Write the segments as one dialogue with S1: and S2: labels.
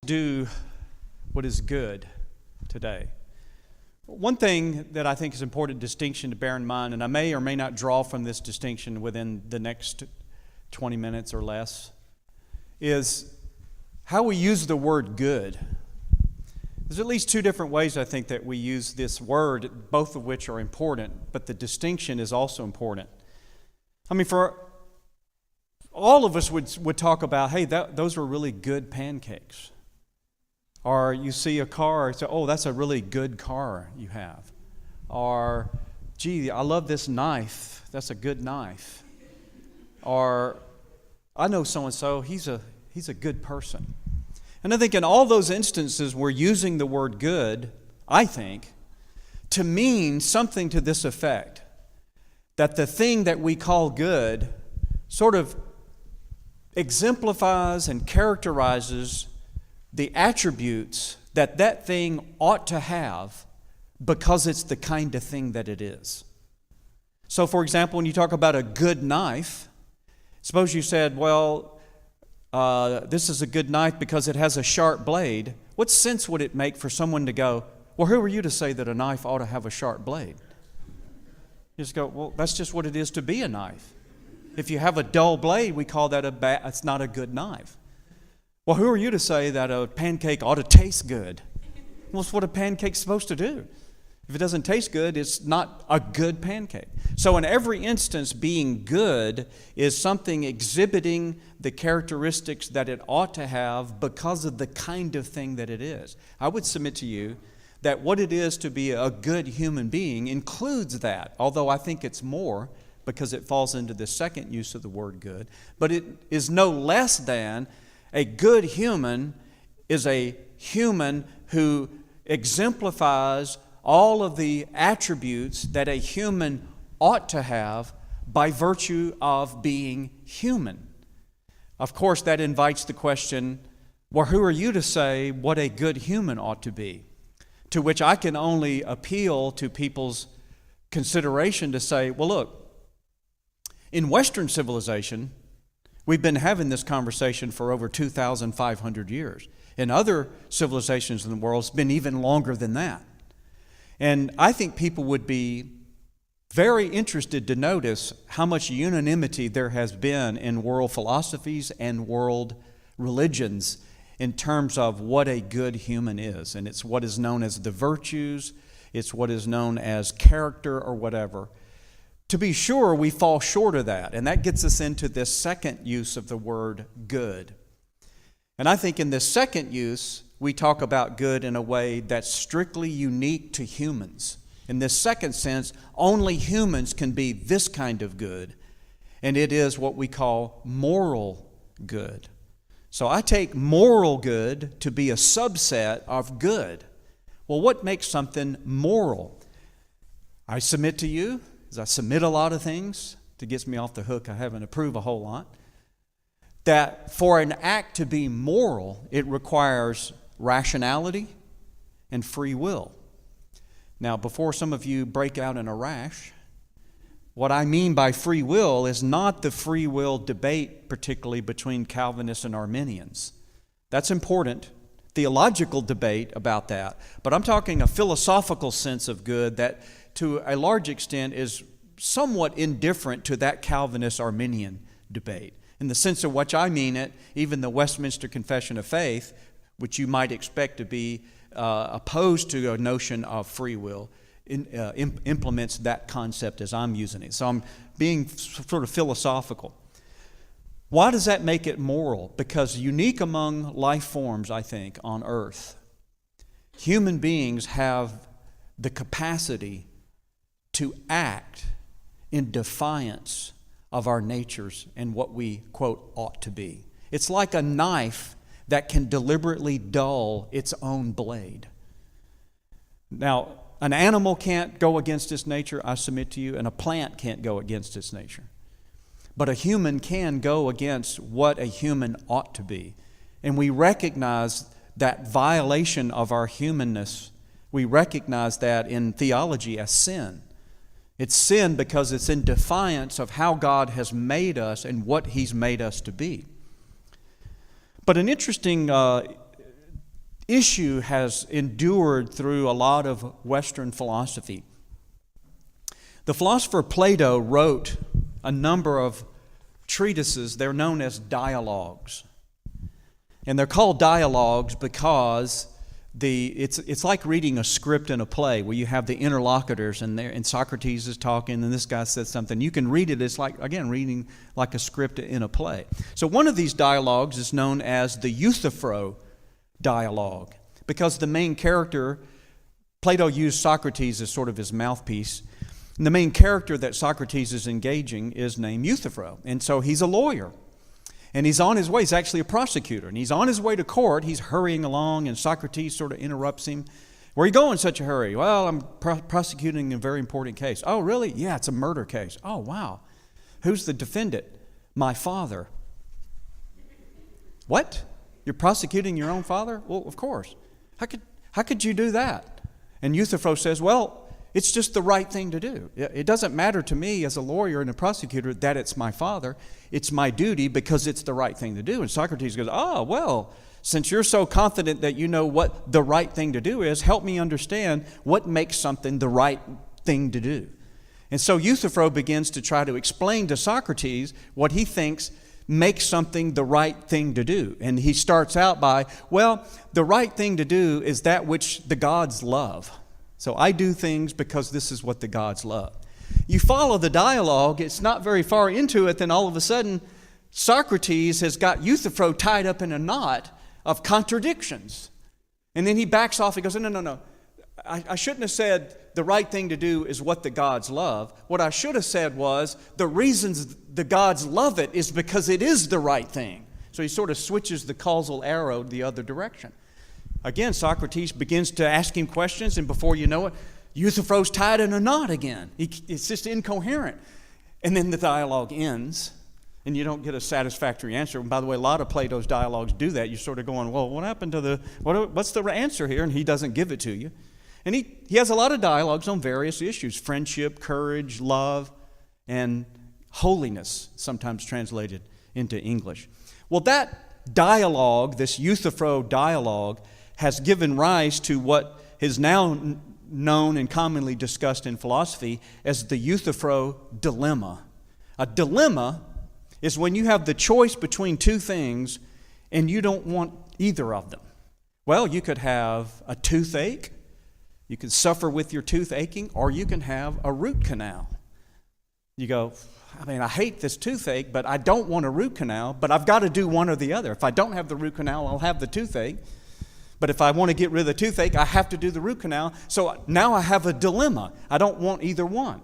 S1: Do what is good today. One thing that I think is an important distinction to bear in mind, and I may or may not draw from this distinction within the next 20 minutes or less, is how we use the word good. There's at least two different ways I think that we use this word, both of which are important, but the distinction is also important. I mean, for all of us would talk about, hey, those were really good pancakes. Or you see a car, and say, oh, that's a really good car you have. Or, gee, I love this knife. That's a good knife. Or, I know so-and-so, he's a good person. And I think in all those instances, we're using the word good, I think, to mean something to this effect. That the thing that we call good sort of exemplifies and characterizes the attributes that thing ought to have because it's the kind of thing that it is. So, for example, when you talk about a good knife, suppose you said, well, this is a good knife because it has a sharp blade. What sense would it make for someone to go, well, who are you to say that a knife ought to have a sharp blade? You just go, well, that's just what it is to be a knife. If you have a dull blade, we call that it's not a good knife. Well, who are you to say that a pancake ought to taste good? Well, it's what a pancake's supposed to do. If it doesn't taste good, it's not a good pancake. So in every instance, being good is something exhibiting the characteristics that it ought to have because of the kind of thing that it is. I would submit to you that what it is to be a good human being includes that, although I think it's more because it falls into the second use of the word good. But it is no less than a good human is a human who exemplifies all of the attributes that a human ought to have by virtue of being human. Of course, that invites the question, well, who are you to say what a good human ought to be? To which I can only appeal to people's consideration to say, well, look, in Western civilization, we've been having this conversation for over 2,500 years. In other civilizations in the world, it's been even longer than that. And I think people would be very interested to notice how much unanimity there has been in world philosophies and world religions in terms of what a good human is. And it's what is known as the virtues, it's what is known as character or whatever. To be sure, we fall short of that, and that gets us into this second use of the word good. And I think in this second use, we talk about good in a way that's strictly unique to humans. In this second sense, only humans can be this kind of good, and it is what we call moral good. So I take moral good to be a subset of good. Well, what makes something moral? I submit to you, as I submit a lot of things, that gets me off the hook, I haven't approved a whole lot, that for an act to be moral, it requires rationality and free will. Now, before some of you break out in a rash, what I mean by free will is not the free will debate, particularly between Calvinists and Arminians. That's important, theological debate about that, but I'm talking a philosophical sense of good that to a large extent is somewhat indifferent to that Calvinist-Arminian debate. In the sense of which I mean it, even the Westminster Confession of Faith, which you might expect to be opposed to a notion of free will, implements that concept as I'm using it. So I'm being sort of philosophical. Why does that make it moral? Because unique among life forms, I think, on earth, human beings have the capacity to act in defiance of our natures and what we, quote, ought to be. It's like a knife that can deliberately dull its own blade. Now, an animal can't go against its nature, I submit to you, and a plant can't go against its nature. But a human can go against what a human ought to be. And we recognize that violation of our humanness, we recognize that in theology as sin. It's sin because it's in defiance of how God has made us and what He's made us to be. But an interesting issue has endured through a lot of Western philosophy. The philosopher Plato wrote a number of treatises. They're known as dialogues. And they're called dialogues because it's like reading a script in a play where you have the interlocutors and Socrates is talking and this guy says something. You can read it. It's like, again, reading like a script in a play. So one of these dialogues is known as the Euthyphro dialogue because the main character, Plato used Socrates as sort of his mouthpiece. And the main character that Socrates is engaging is named Euthyphro. And so he's a lawyer. And he's on his way. He's actually a prosecutor. And he's on his way to court. He's hurrying along, and Socrates sort of interrupts him. Where are you going in such a hurry? Well, I'm prosecuting a very important case. Oh, really? Yeah, it's a murder case. Oh, wow. Who's the defendant? My father. What? You're prosecuting your own father? Well, of course. How could you do that? And Euthyphro says, well, it's just the right thing to do. It doesn't matter to me as a lawyer and a prosecutor that it's my father. It's my duty because it's the right thing to do. And Socrates goes, oh, well, since you're so confident that you know what the right thing to do is, help me understand what makes something the right thing to do. And so Euthyphro begins to try to explain to Socrates what he thinks makes something the right thing to do. And he starts out by, well, the right thing to do is that which the gods love. So I do things because this is what the gods love. You follow the dialogue, it's not very far into it, then all of a sudden Socrates has got Euthyphro tied up in a knot of contradictions. And then he backs off, he goes, no. I shouldn't have said the right thing to do is what the gods love. What I should have said was the reasons the gods love it is because it is the right thing. So he sort of switches the causal arrow the other direction. Again, Socrates begins to ask him questions, and before you know it, Euthyphro's tied in a knot again. It's just incoherent. And then the dialogue ends, and you don't get a satisfactory answer. And by the way, a lot of Plato's dialogues do that. You're sort of going, well, what happened to what's the answer here? And he doesn't give it to you. And he has a lot of dialogues on various issues: friendship, courage, love, and holiness, sometimes translated into English. Well, that dialogue, this Euthyphro dialogue, has given rise to what is now known and commonly discussed in philosophy as the Euthyphro dilemma. A dilemma is when you have the choice between two things and you don't want either of them. Well, you could have a toothache, you could suffer with your tooth aching, or you can have a root canal. You go, I hate this toothache, but I don't want a root canal, but I've got to do one or the other. If I don't have the root canal, I'll have the toothache. But if I want to get rid of the toothache, I have to do the root canal. So now I have a dilemma. I don't want either one.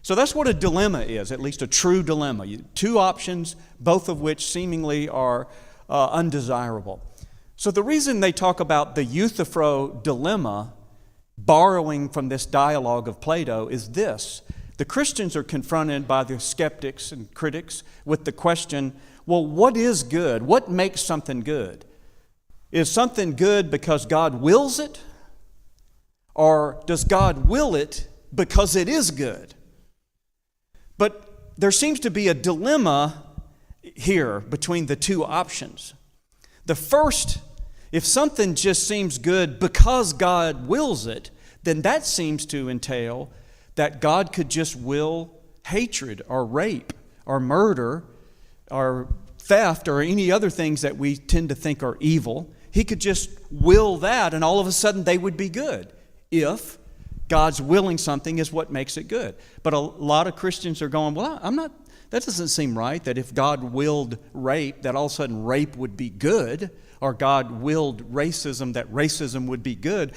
S1: So that's what a dilemma is, at least a true dilemma. Two options, both of which seemingly are undesirable. So the reason they talk about the Euthyphro dilemma, borrowing from this dialogue of Plato, is this. The Christians are confronted by the skeptics and critics with the question, well, what is good? What makes something good? Is something good because God wills it? Or does God will it because it is good? But there seems to be a dilemma here between the two options. The first, if something just seems good because God wills it, then that seems to entail that God could just will hatred or rape or murder or theft or any other things that we tend to think are evil. He could just will that, and all of a sudden they would be good if God's willing something is what makes it good. But a lot of Christians are going, well, that doesn't seem right, that if God willed rape, that all of a sudden rape would be good, or God willed racism, that racism would be good.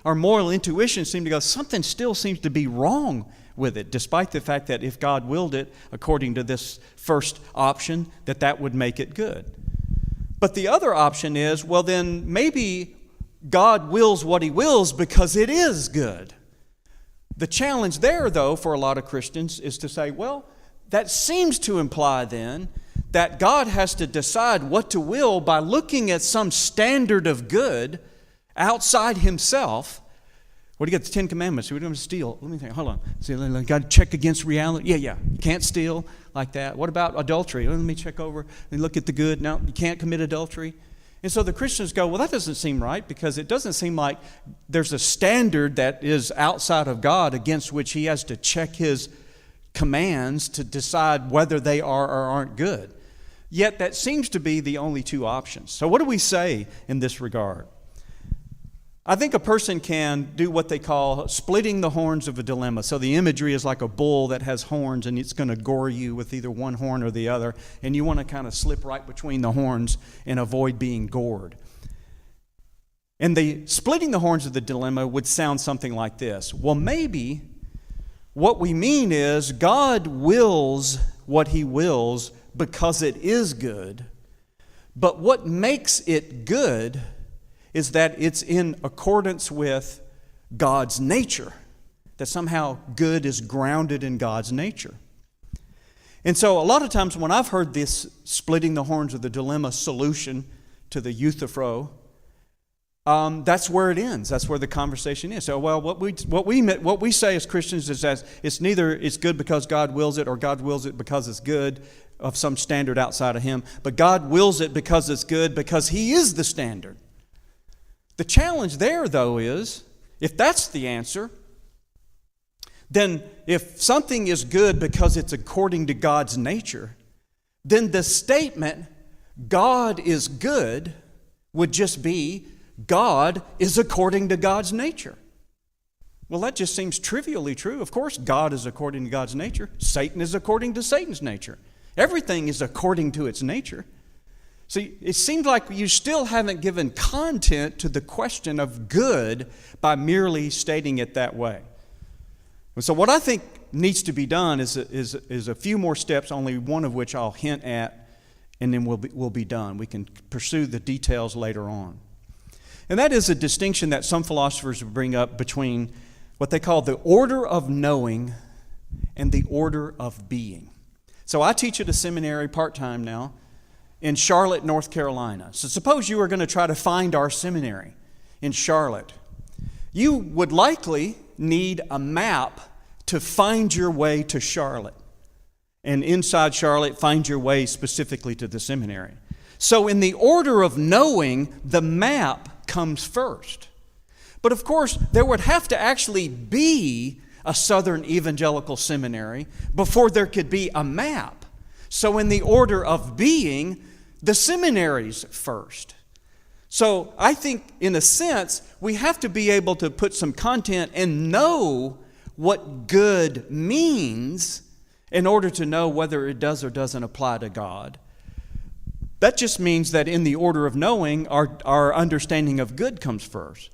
S1: Our moral intuition seems to go, something still seems to be wrong with it, despite the fact that if God willed it, according to this first option, that would make it good. But the other option is, well, then maybe God wills what He wills because it is good. The challenge there, though, for a lot of Christians is to say, well, that seems to imply then that God has to decide what to will by looking at some standard of good outside Himself. What do you got? The Ten Commandments. We're going to steal. Let me think. Hold on. See, got to check against reality. Yeah. You can't steal like that. What about adultery? Let me check over and look at the good. No, you can't commit adultery. And so the Christians go, well, that doesn't seem right, because it doesn't seem like there's a standard that is outside of God against which he has to check his commands to decide whether they are or aren't good. Yet that seems to be the only two options. So what do we say in this regard? I think a person can do what they call splitting the horns of a dilemma. So the imagery is like a bull that has horns, and it's going to gore you with either one horn or the other, and you want to kind of slip right between the horns and avoid being gored. And the splitting the horns of the dilemma would sound something like this. Well, maybe what we mean is God wills what he wills because it is good, but what makes it good is that it's in accordance with God's nature, that somehow good is grounded in God's nature. And so a lot of times when I've heard this splitting the horns of the dilemma solution to the euthyphro, that's where it ends. That's where the conversation is. So, well, what we say as Christians is that it's neither it's good because God wills it or God wills it because it's good of some standard outside of him, but God wills it because it's good because he is the standard. The challenge there, though, is if that's the answer, then if something is good because it's according to God's nature, then the statement, God is good, would just be, God is according to God's nature. Well, that just seems trivially true. Of course, God is according to God's nature. Satan is according to Satan's nature. Everything is according to its nature. See, it seems like you still haven't given content to the question of good by merely stating it that way. And so what I think needs to be done is a few more steps, only one of which I'll hint at, and then we'll be done. We can pursue the details later on. And that is a distinction that some philosophers bring up between what they call the order of knowing and the order of being. So I teach at a seminary part-time now in Charlotte, North Carolina. So suppose you were going to try to find our seminary in Charlotte. You would likely need a map to find your way to Charlotte. And inside Charlotte, find your way specifically to the seminary. So in the order of knowing, the map comes first. But of course, there would have to actually be a Southern Evangelical Seminary before there could be a map. So in the order of being, the seminaries first. So I think, in a sense, we have to be able to put some content and know what good means in order to know whether it does or doesn't apply to God. That just means that in the order of knowing, our understanding of good comes first.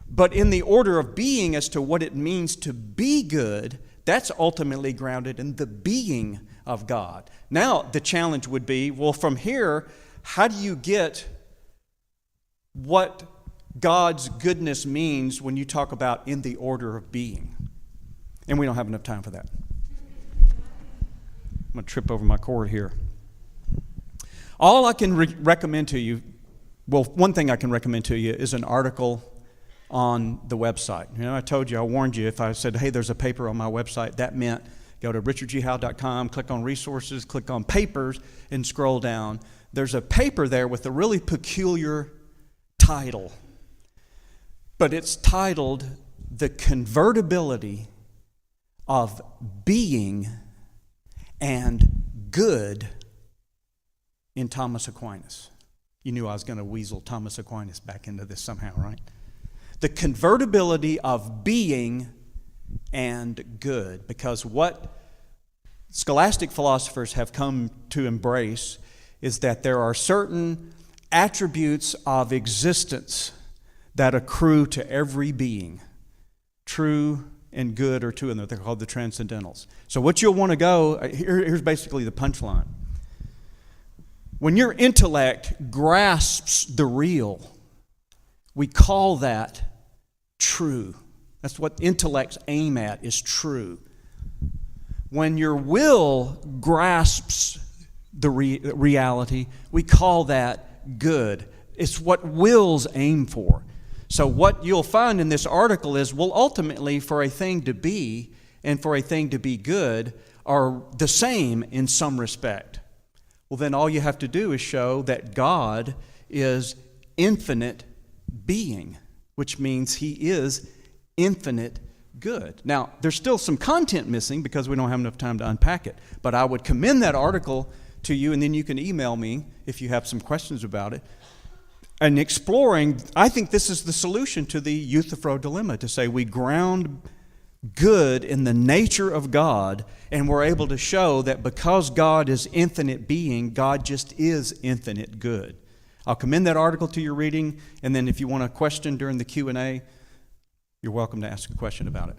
S1: But in the order of being as to what it means to be good, that's ultimately grounded in the being of God. Now, the challenge would be, well, from here, how do you get what God's goodness means when you talk about in the order of being? And we don't have enough time for that. I'm going to trip over my cord here. All I can recommend to you, well, one thing I can recommend to you is an article on the website. You know, I warned you if I said, hey, there's a paper on my website, that meant go to richardhowe.com, click on resources, click on papers, and scroll down. There's a paper there with a really peculiar title. But it's titled The Convertibility of Being and Good in Thomas Aquinas. You knew I was going to weasel Thomas Aquinas back into this somehow, right? The convertibility of being and good. Because what scholastic philosophers have come to embrace is that there are certain attributes of existence that accrue to every being. True and good are two, and they're called the transcendentals. So what you'll want to go, here's basically the punchline. When your intellect grasps the real, we call that true. That's what intellects aim at, is true. When your will grasps the reality, we call that good. It's what wills aim for. So what you'll find in this article is, well, ultimately, for a thing to be and for a thing to be good are the same in some respect. Well, then all you have to do is show that God is infinite being, which means he is infinite good. Now, there's still some content missing because we don't have enough time to unpack it, but I would commend that article to you, and then you can email me if you have some questions about it. And exploring, I think this is the solution to the Euthyphro dilemma, to say we ground good in the nature of God, and we're able to show that because God is infinite being, God just is infinite good. I'll commend that article to your reading, and then if you want a question during the Q&A, you're welcome to ask a question about it.